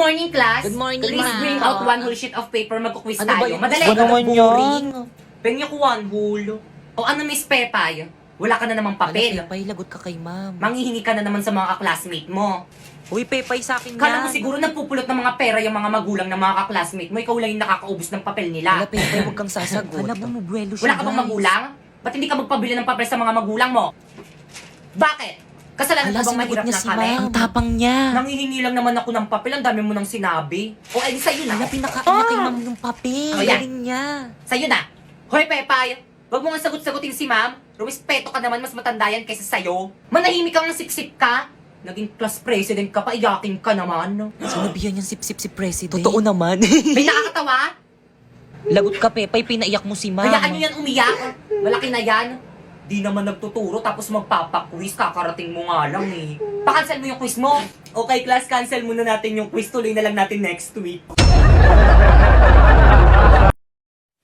morning, class. Good morning, Please ma'am. bring out one whole sheet of paper. Magkuquiz Ano ba tayo. yun? Madali. Ano naman Boring. yan? Pengyo ko one whole. O ano, Miss Pepay? Wala ka na namang papel. Pepay, lagot ka kay ma'am. Manghihingi ka na naman sa mga classmate mo. Uy, Pepay sa akin Kala mo yan. siguro nagpupulot ng mga pera yung mga magulang ng mga classmate mo. Ikaw lang yung nakakaubos ng papel nila. Wala, Pepay, huwag kang sasagot. Alam mo, mabuelo siya, Wala ka bang magulang? Ba't hindi ka magpabili ng papel sa mga magulang mo? Bakit? Kasalanan Ala, ko bang sinagot mahirap niya na si kami? ma'am. Ang tapang niya. Nanghihingi lang naman ako ng papel. Ang dami mo nang sinabi. O, edi sa'yo na. Ala, pinakain niya kay ma'am yung papel. Oh, yan. Galing niya. Sa'yo na. Hoy, Pepay. Huwag mo nga sagot-sagutin si ma'am. Rumispeto ka naman, mas matanda yan kaysa sa'yo. Manahimik kang siksik ka. Naging class president ka pa, iyaking ka naman. Sinabihan niyang sip-sip si President. Totoo naman. May nakakatawa? Lagot ka, Pepay. Pinaiyak mo si ma'am. Hayaan nyo yan umiyak. Malaki na yan. Di naman nagtuturo tapos magpapaquiz. Kakarating mo nga lang eh. Pa-cancel mo yung quiz mo. Okay, class, cancel muna natin yung quiz. Tuloy na lang natin next week.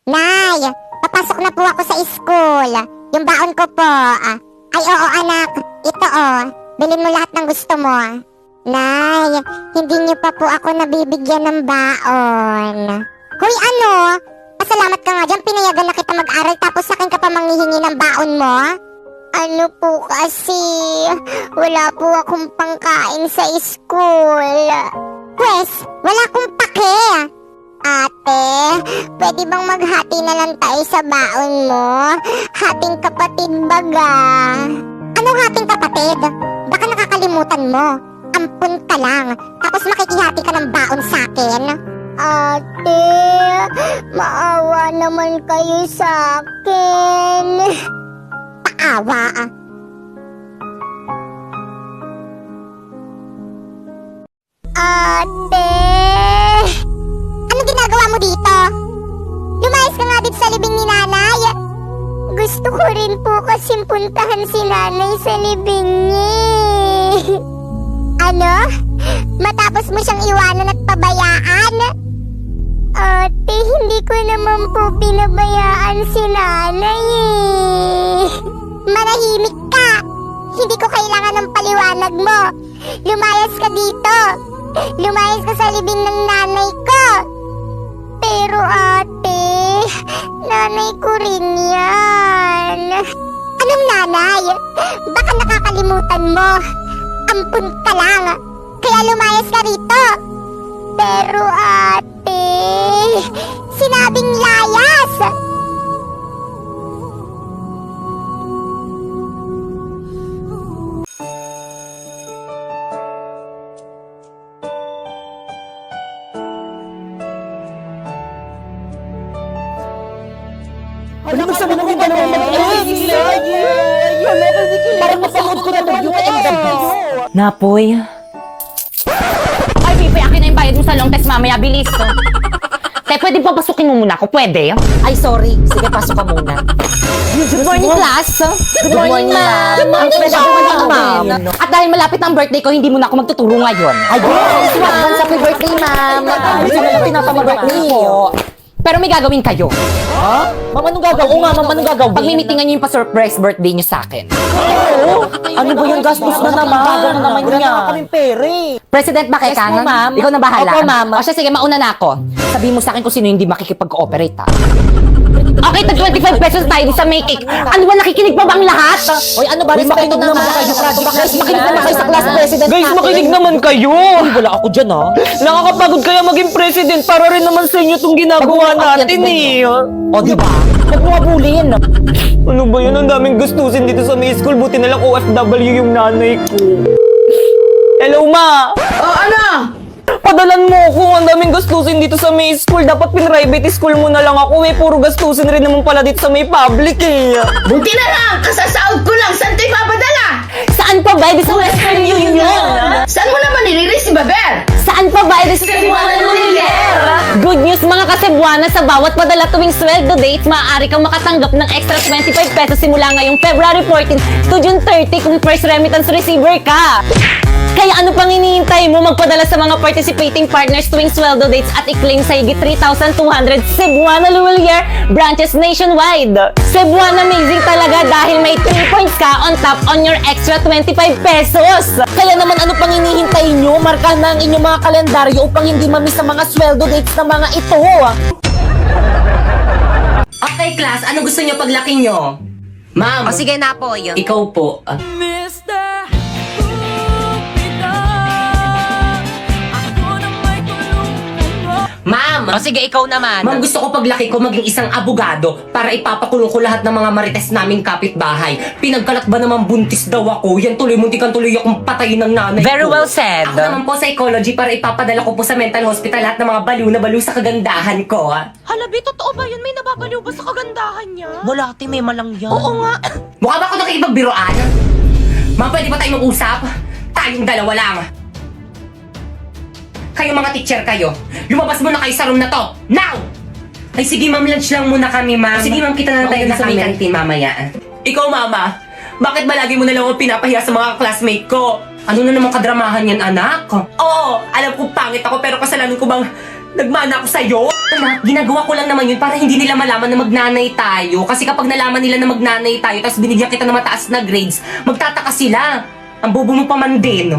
Nay, papasok na po ako sa school. Yung baon ko po. Ay, oo anak. Ito bilhin mo lahat ng gusto mo. Nay, hindi niyo pa po ako nabibigyan ng baon. Hoy, ano? Pasalamat ka nga dyan. Pinayagan na kita mag-aral tapos sa akin ka pa manghihingi ng baon mo? Ano po kasi? Wala po akong pangkain sa school. Pwes, wala akong pake. Ate, pwede bang maghati na lang tayo sa baon mo? Hating kapatid baga. Anong hating kapatid? Baka nakakalimutan mo. Ampun ka lang, tapos makikihati ka ng baon sa akin. Ate, maawa naman kayo sa akin. Paawa Ate! Ano ginagawa mo dito? Lumayas ka nga dito sa libing ni nanay. Gusto ko rin po kasing puntahan si nanay sa libing niya. Ano? Matapos mo siyang iwanan at pabayaan? Ate, hindi ko naman po pinabayaan si nanay eh. Manahimik ka! Hindi ko kailangan ng paliwanag mo. Lumayas ka dito. Lumayas ka sa libing ng nanay ko. Pero ate, nanay ko rin yan. Anong nanay? Baka nakakalimutan mo. Ampun ka lang. Kaya lumayas ka rito. Pero ate, sinabing layas. Ano ba sabi mo ba naman Parang napanood ko na ba yung Napoy. Ay, Pipi, akin na yung bayad mo sa long test mamaya. Bilis. Te, pwede papasukin mo muna ako? Pwede? Ay, sorry. Sige, pasok ka muna. Good morning, class. Good morning, ma'am. Ang pleasure pleasure ko ko, ma'am. At dahil malapit ang birthday ko, hindi muna ako magtuturo ngayon. Ay, yes, ma'am. Happy birthday, ma'am. Gusto na lang pinapamabirthday mo. Pero may gagawin kayo. Ha? Ma'am, anong gagawin? Oo nga, ma'am, anong gagawin? Pagmimitingan niyo yung pa-surprise birthday niyo sa akin. Ano ba yung gastos na naman? Gagawin naman niya. Wala naman kaming pere. President Bakekang, Yes po, ma'am. ikaw na bahala. Opo, ma'am. O siya, sige, mauna na ako. Sabihin mo sa akin kung sino hindi makikipag-cooperate, ha? Okay, tag 25 pesos tayo sa may cake. Ano ba, nakikinig pa ba ang lahat? Hoy, ano ba? Respeto naman kayo. Guys, makinig naman kayo sa class president Guys, natin. makinig naman kayo! Uy, wala ako dyan, ha? Nakakapagod kaya maging president para rin naman sa inyo itong ginagawa natin eh. O, di ba? Huwag mo abulin. Ano ba yun? Ang daming gustusin dito sa may school. Buti na lang OFW yung nanay ko. Hello, ma! Oh, ano? Padalan mo ako. Ang daming gastusin dito sa may school. Dapat pin-private school mo na lang ako eh. Puro gastusin rin naman pala dito sa may public eh. Buti na lang! Kasasaod ko lang! Saan tayo papadala? Saan pa ba? Sa Western Union. Saan mo naman nililis si Baber? Saan pa ba? Sa Cebuana Lumiler. Good news mga kasebuana, sa bawat padala tuwing sweldo dates, maaari kang makatanggap ng extra 25 pesos simula ngayong February 14 to June 30 kung first remittance receiver ka. Kaya ano pang hinihintay mo? Magpadala sa mga participating partners tuwing sweldo dates at i-claim sa higit 3,200 Cebuana Luwalier branches nationwide. Cebuana amazing talaga dahil may 3 points ka on top on your extra 25 pesos. Kaya naman ano pang hinihintay nyo? Markahan na ang inyong mga kalendaryo upang hindi mamiss sa mga sweldo dates ng mga ito. Okay, class, ano gusto nyo paglaki nyo? Ma'am, O sige na po, yun. ikaw po. Ma'am! O sige, ikaw naman. Ma'am, gusto ko paglaki ko maging isang abogado para ipapakulong ko lahat ng mga marites naming kapitbahay. Pinagkalat ba naman buntis daw ako? Yan tuloy, muntikan tuloy akong patayin ng nanay Very ko. well said. Ako naman po psychology para ipapadala ko po sa mental hospital lahat ng mga baliw na baliw sa kagandahan ko. Halabi, totoo ba yun? May nababaliw ba sa kagandahan niya? Wala, ate, may malang yan. Oo nga. Mukha ba ako nakikipagbiroan? Ma'am, pwede ba tayo mag-usap? Tayong dalawa lang. Kayo mga teacher kayo, lumabas muna kayo sa room na to. Now! Ay sige ma'am, lunch lang muna kami ma'am. Sige ma'am, kita na tayo sa may kantin mamaya. Ikaw mama, bakit ba lagi mo na lang ako pinapahiya sa mga classmate ko? Ano na naman kadramahan yan anak? Oo, alam ko pangit ako pero kasalanan ko bang nagmana ako sa'yo? Anak, ginagawa ko lang naman yun para hindi nila malaman na magnanay tayo. Kasi kapag nalaman nila na magnanay tayo tapos binigyan kita ng mataas na grades, magtataka sila. Ang bobo mo pa man din.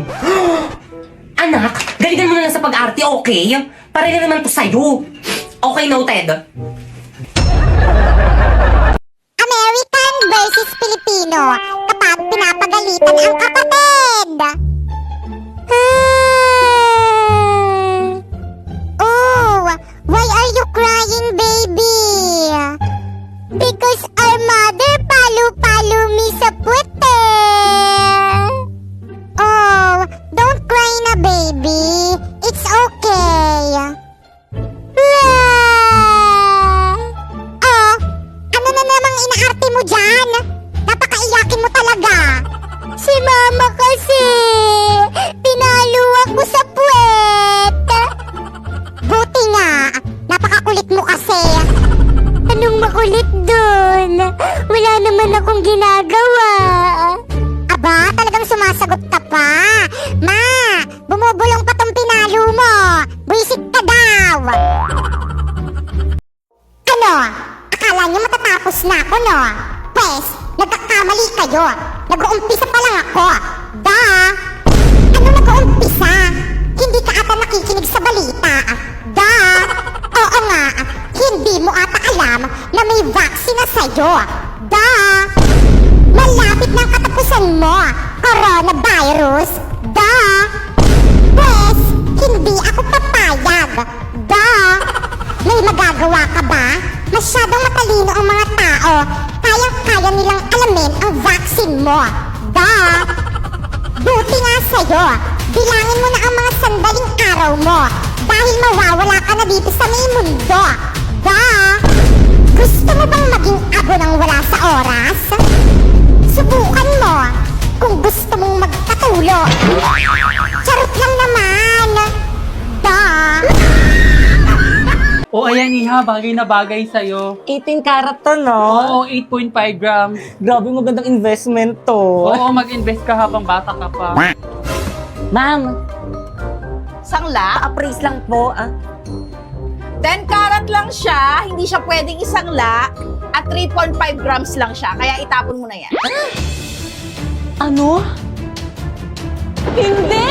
Anak, galingan mo na lang sa pag-arte, okay? Para rin naman to sa'yo. Okay, noted. American versus Filipino kapag pinapagalitan ang kapatid. Oh, why are you crying, baby? Because our mother palu-palu me sa puwete. Oh, don't cry na, baby. It's okay. Oh, ano na namang inaarte mo dyan? Napakaiyakin mo talaga. Si mama kasi, pinalo ako sa puwet. Buti nga, napakakulit mo kasi. Anong makulit dun? Wala naman akong ginagawa. Aba, talagang sumasagot ka pa. Ma, bumubulong pa tong pinalo mo. Buisit ka daw. Ano? Akala niyo matatapos na ako, no? Pwes, nagkakamali kayo. Nag-uumpisa pa lang ako. Da! Ano nag-uumpisa? Hindi ka ata nakikinig sa balita. Da! Oo nga, hindi mo ata alam na may vaccine na sa'yo. Da! Malapit na ang katapusan mo, coronavirus. Da! Pwes, hindi ako papayag. Da! May magagawa ka ba? Masyadong matalino ang mga tao. Kayang-kaya nilang alamin ang vaccine mo. Da! Buti nga sa'yo. Bilangin mo na ang mga sandaling araw mo. Dahil mawawala ka na dito sa may mundo. Da! Gusto mo bang maging abo ng wala sa oras? Subukan mo kung gusto mong magpatulo. Charot lang naman. Da! O ayan Iha, bagay na bagay sa'yo. 18 karat to, no? Oo, 8.5 grams. Grabe, magandang investment to. Oo, mag-invest ka habang bata ka pa. Ma'am, Sangla? appraise lang po. 10 karat lang siya, hindi siya pwedeng isangla, at 3.5 grams lang siya, kaya itapon mo na yan. Ano? Hindi!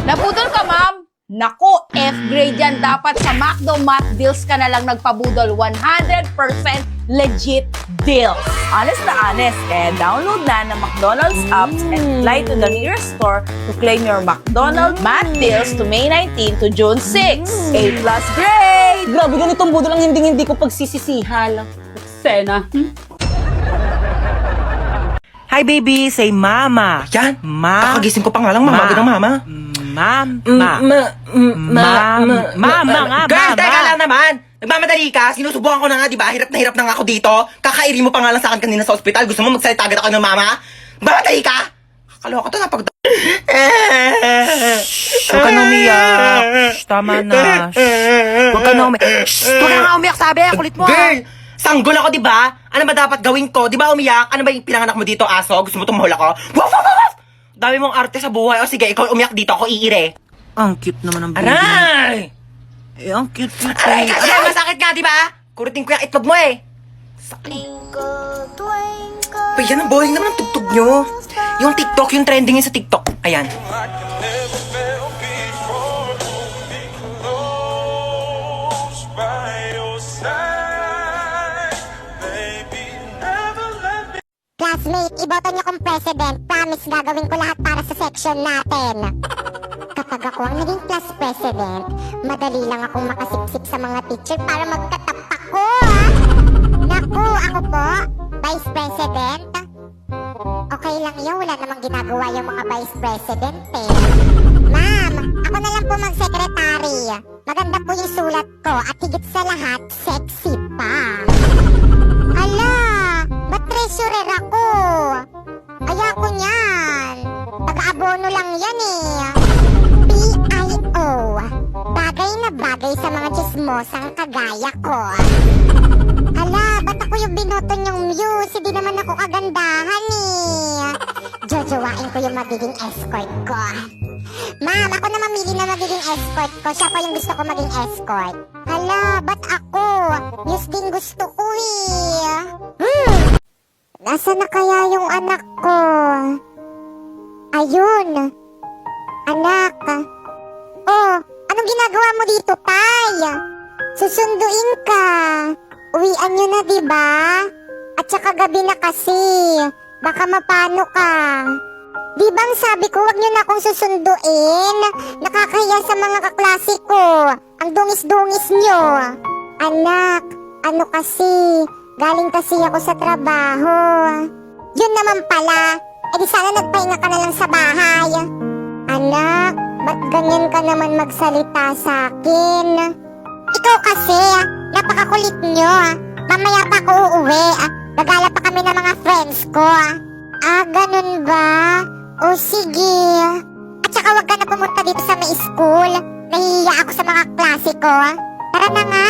Naputol ka, ma'am? Naku, F-grade yan. Dapat sa McDo Math Deals ka na lang nagpabudol. 100% legit deals. Honest na honest, kaya download na ng McDonald's apps and fly to the nearest store to claim your McDonald's Math Deals to May 19 to June 6. A+ grade! Grabe, ganitong budol ang hindi ko pagsisisihal. Sena. Hi baby, say mama. Yan, Ma. kakagising ko pa nga lang, mama. Agad ng mama. Mama nga, Girl, mama. teka lang naman! Nagmamadali ka? Sinusubukan ko na nga, di ba? Hirap na nga ako dito. Kakairi mo pa nga lang sa akin kanina sa ospital. Gusto mo magsalita agad ako ng mama? Mamadali ka? Kaloka to, napag... Huwag ka na umiyak. Shh, tama na. Huwag ka na umiyak. Huwag ka na umiyak, sabi. Kulit mo. Girl! Sanggol ako, di ba? Ano ba dapat gawin ko? Di ba umiyak? Ano ba yung pinanganak mo dito, aso? Gusto mo tumahol ako? Waf, waf, waf, waf! Dami mong arte sa buhay. O sige, ikaw umiyak dito. Ako iire. Ang cute naman ng baby. Aray! Eh, ang cute-cute eh. Aray, masakit nga, di ba? Kurutin ko yung itlog mo eh. Pa, yan ang boring naman ang tugtog nyo. Yung TikTok, yung trending yun sa TikTok. Ayan. Classmate, iboto niyo kong president. Promise gagawin ko lahat para sa section natin. Kapag ako ang naging class president, madali lang akong makasipsip sa mga teacher para magkatap ako. Naku, ako po, vice president. Okay lang yun, wala namang ginagawa yung mga vice president eh. Ma'am, ako na lang po mag-secretary. Maganda po yung sulat ko at higit sa lahat, sexy pa. Ala, ba't treasurer ako? Ayoko niyan. Taga-abono lang yan eh. PIO. Bagay na bagay sa mga chismosang kagaya ko. Ala, ba't ako yung binoto niyong muse? Hindi naman ako kagandahan eh. Jojowain ko yung magiging escort ko. Ma'am, ako na mamili na magiging escort ko. Siya pa yung gusto ko maging escort. Hala, ba't ako? Muse din gusto ko eh. Nasaan na kaya yung anak ko? Ayun. Anak. Oh, anong ginagawa mo dito, Tay? Susunduin ka. Uwian nyo na, diba? At saka gabi na kasi. Baka mapano ka. Di bang sabi ko wag nyo na akong susunduin? Nakakahiya sa mga kaklase ko. Ang dungis-dungis nyo. Anak, ano kasi? Galing kasi ako sa trabaho. Yun naman pala. E di sana nagpahinga ka na lang sa bahay. Anak, ba't ganyan ka naman magsalita sa akin? Ikaw kasi, napakakulit nyo. Mamaya pa ako uuwi. Gagala pa kami ng mga friends ko. Ganun ba? O sige. At saka wag ka na pumunta dito sa may school. Nahihiya ako sa mga klase ko. Tara na nga.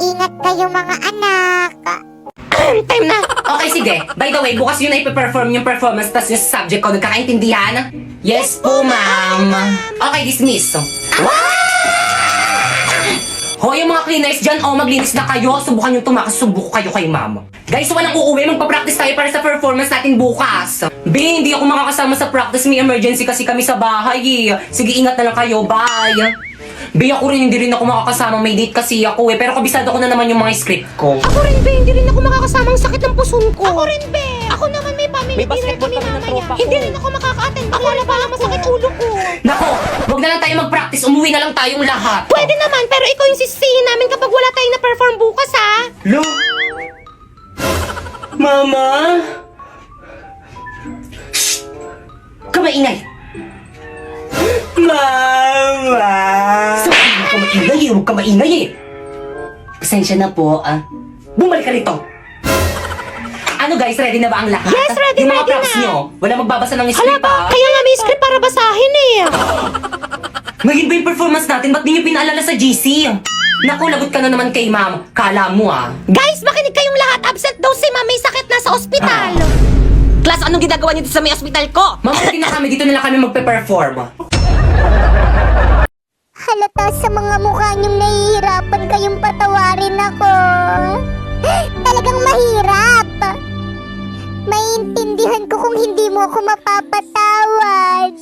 Ingat kayo mga anak. Time na! Okay, sige. By the way, bukas yun na ipiperform yung performance tas yung subject ko. Nagkakaintindihan? Yes po, ma'am. Okay, dismiss. Hoy, yung mga cleaners dyan, maglinis na kayo. Subukan yung tumakasubok kayo kay ma'am. Guys, walang uuwi. Magpa-practice tayo para sa performance natin bukas. B, hindi ako makakasama sa practice. May emergency kasi kami sa bahay eh. Sige, ingat na lang kayo. Bye! B, ako rin, hindi rin ako makakasama. May date kasi ako eh. Pero kabisado ko na naman yung mga script ko. Ako rin, be. Hindi rin ako makakasama. Ang sakit ng puson ko. Ako rin, be. Ako naman may family dinner kami mamaya. Hindi rin ako makaka-attend. Ako na pala masakit ulo ko. Nako, wag na lang tayo mag-practice. Umuwi na lang tayong lahat. Pwede naman, pero ikaw yung sisihin namin kapag wala tayong na-perform bukas, ha? Lo? Mama? Shh! Kamaingay! Mama! Sabi mo kamaingay eh, huwag kamaingay eh! Pasensya na po, Bumalik ka rito! Ano guys, ready na ba ang lahat? Yes, ready, yung mga ready props na. nyo, wala magbabasa ng script Kaya nga may script para basahin eh. Ngayon ba yung performance natin? Ba't di nyo pinaalala sa GC? Naku, lagot ka na naman kay ma'am. Kala mo Guys, makinig kayong lahat. Absent daw si ma'am. May sakit na sa ospital. Class, anong ginagawa niyo dito sa may ospital ko? Mamuti na kami, dito na lang kami magpe-perform. Halata sa mga mukha niyong nahihirapan kayong patawarin ako. Talagang mahirap. Maiintindihan ko kung hindi mo ako mapapatawad.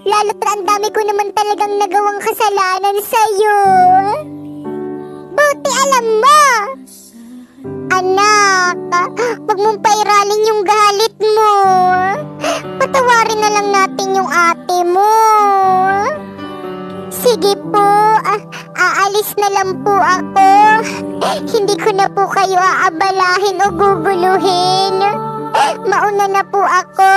Lalo't ang dami ko naman talagang nagawang kasalanan sa'yo. Buti alam mo. Anak, wag mong pairalin yung galit mo. Patawarin na lang natin yung ate mo. Sige po, aalis na lang po ako. Hindi ko na po kayo aabalahin o guguluhin. Mauna na po ako.